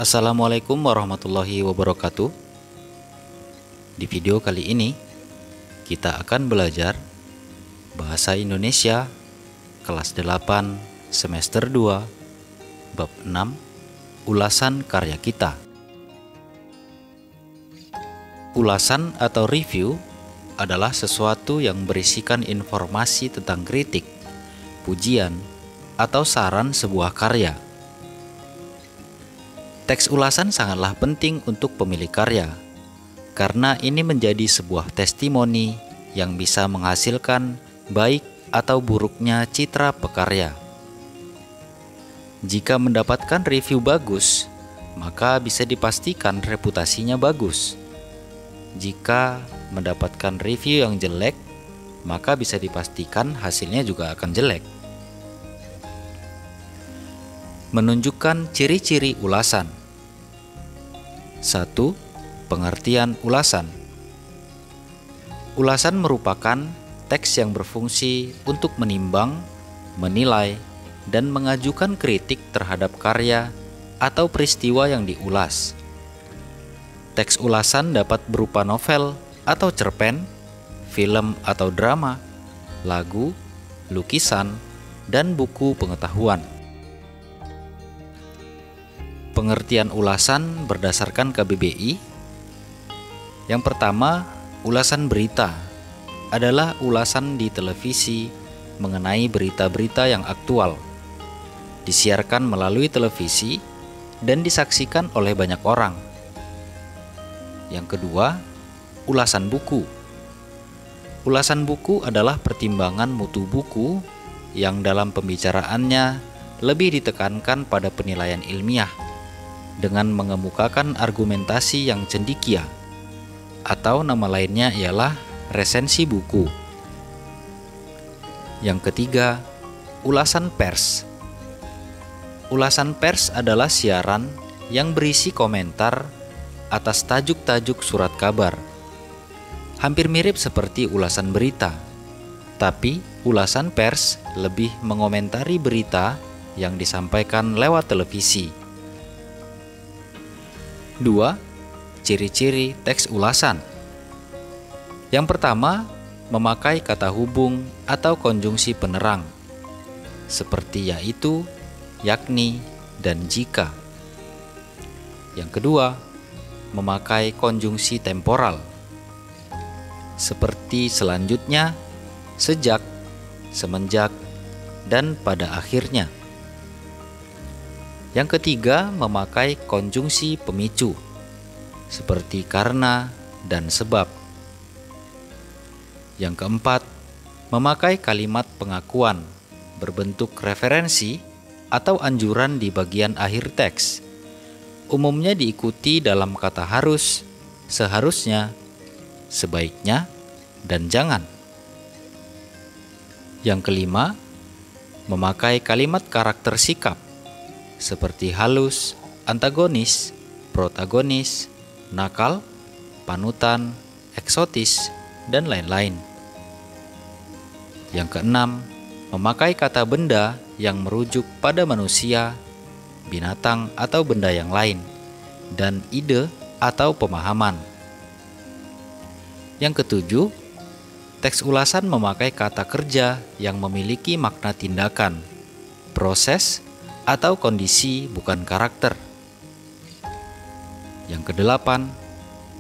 Assalamualaikum warahmatullahi wabarakatuh. Di video kali ini kita akan belajar Bahasa Indonesia kelas 8 semester 2 bab 6 ulasan karya kita. Ulasan atau review adalah sesuatu yang berisikan informasi tentang kritik, pujian, atau saran sebuah karya. Teks ulasan sangatlah penting untuk pemilik karya, karena ini menjadi sebuah testimoni yang bisa menghasilkan baik atau buruknya citra pekarya. Jika mendapatkan review bagus, maka bisa dipastikan reputasinya bagus. Jika mendapatkan review yang jelek, maka bisa dipastikan hasilnya juga akan jelek. Menunjukkan ciri-ciri ulasan. 1. Pengertian ulasan. Ulasan merupakan teks yang berfungsi untuk menimbang, menilai, dan mengajukan kritik terhadap karya atau peristiwa yang diulas. Teks ulasan dapat berupa novel atau cerpen, film atau drama, lagu, lukisan, dan buku pengetahuan. Pengertian ulasan berdasarkan KBBI. Yang pertama, ulasan berita adalah ulasan di televisi mengenai berita-berita yang aktual, disiarkan melalui televisi dan disaksikan oleh banyak orang. Yang kedua, ulasan buku. Ulasan buku adalah pertimbangan mutu buku yang dalam pembicaraannya lebih ditekankan pada penilaian ilmiah dengan mengemukakan argumentasi yang cendekia, atau nama lainnya ialah resensi buku. Yang ketiga, ulasan pers. Ulasan pers adalah siaran yang berisi komentar atas tajuk-tajuk surat kabar. Hampir mirip seperti ulasan berita, tapi ulasan pers lebih mengomentari berita yang disampaikan lewat televisi. 2. Ciri-ciri teks ulasan. Yang pertama, memakai kata hubung atau konjungsi penerang, seperti yaitu, yakni, dan jika. Yang kedua, memakai konjungsi temporal, seperti selanjutnya, sejak, semenjak, dan pada akhirnya. Yang ketiga, memakai konjungsi pemicu, seperti karena dan sebab. Yang keempat, memakai kalimat pengakuan berbentuk referensi atau anjuran di bagian akhir teks. Umumnya diikuti dalam kata harus, seharusnya, sebaiknya, dan jangan. Yang kelima, memakai kalimat karakter sikap, seperti halus, antagonis, protagonis, nakal, panutan, eksotis, dan lain-lain. Yang keenam, memakai kata benda yang merujuk pada manusia, binatang atau benda yang lain, dan ide atau pemahaman. Yang ketujuh, teks ulasan memakai kata kerja yang memiliki makna tindakan, proses, atau kondisi bukan karakter. Yang kedelapan,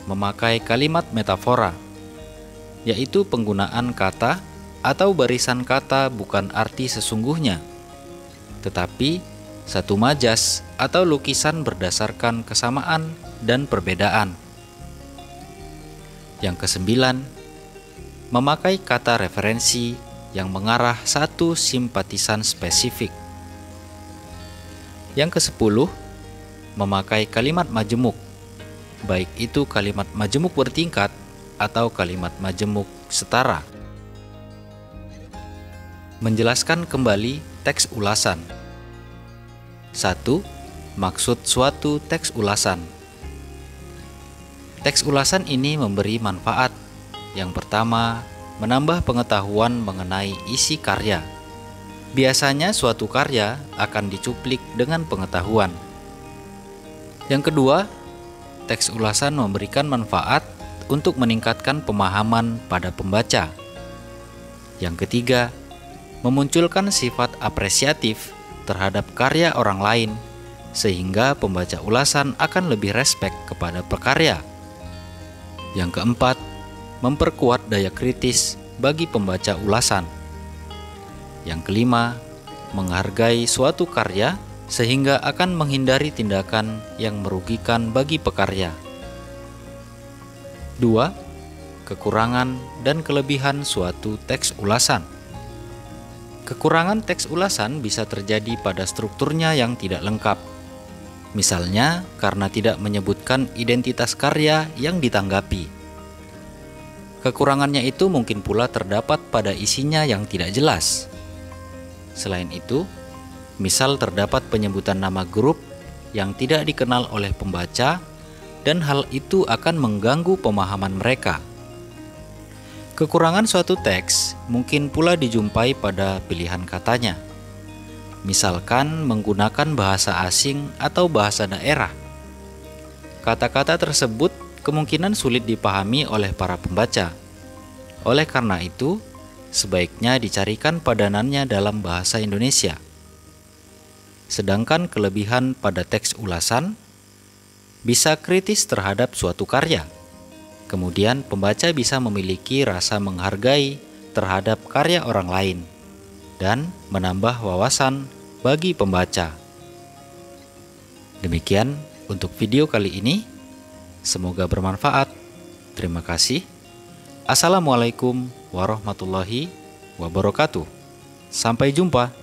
memakai kalimat metafora, yaitu penggunaan kata atau barisan kata bukan arti sesungguhnya, tetapi satu majas atau lukisan berdasarkan kesamaan dan perbedaan. Yang kesembilan, memakai kata referensi yang mengarah satu simpatisan spesifik. Yang ke-10, memakai kalimat majemuk, baik itu kalimat majemuk bertingkat atau kalimat majemuk setara. Menjelaskan kembali teks ulasan. 1. Maksud suatu teks ulasan. Teks ulasan ini memberi manfaat. Yang pertama, menambah pengetahuan mengenai isi karya. Biasanya suatu karya akan dicuplik dengan pengetahuan. Yang kedua, teks ulasan memberikan manfaat untuk meningkatkan pemahaman pada pembaca. Yang ketiga, memunculkan sifat apresiatif terhadap karya orang lain, sehingga pembaca ulasan akan lebih respek kepada pekarya. Yang keempat, memperkuat daya kritis bagi pembaca ulasan. Yang kelima, menghargai suatu karya sehingga akan menghindari tindakan yang merugikan bagi pekarya. 2. Kekurangan dan kelebihan suatu teks ulasan. Kekurangan teks ulasan bisa terjadi pada strukturnya yang tidak lengkap. Misalnya, karena tidak menyebutkan identitas karya yang ditanggapi. Kekurangannya itu mungkin pula terdapat pada isinya yang tidak jelas. Selain itu, misal terdapat penyebutan nama grup yang tidak dikenal oleh pembaca, dan hal itu akan mengganggu pemahaman mereka. Kekurangan suatu teks mungkin pula dijumpai pada pilihan katanya. Misalkan menggunakan bahasa asing atau bahasa daerah. Kata-kata tersebut kemungkinan sulit dipahami oleh para pembaca. Oleh karena itu, sebaiknya dicarikan padanannya dalam bahasa Indonesia. Sedangkan kelebihan pada teks ulasan bisa kritis terhadap suatu karya. Kemudian pembaca bisa memiliki rasa menghargai terhadap karya orang lain dan menambah wawasan bagi pembaca. Demikian untuk video kali ini. Semoga bermanfaat. Terima kasih. Assalamualaikum warahmatullahi wabarakatuh. Sampai jumpa.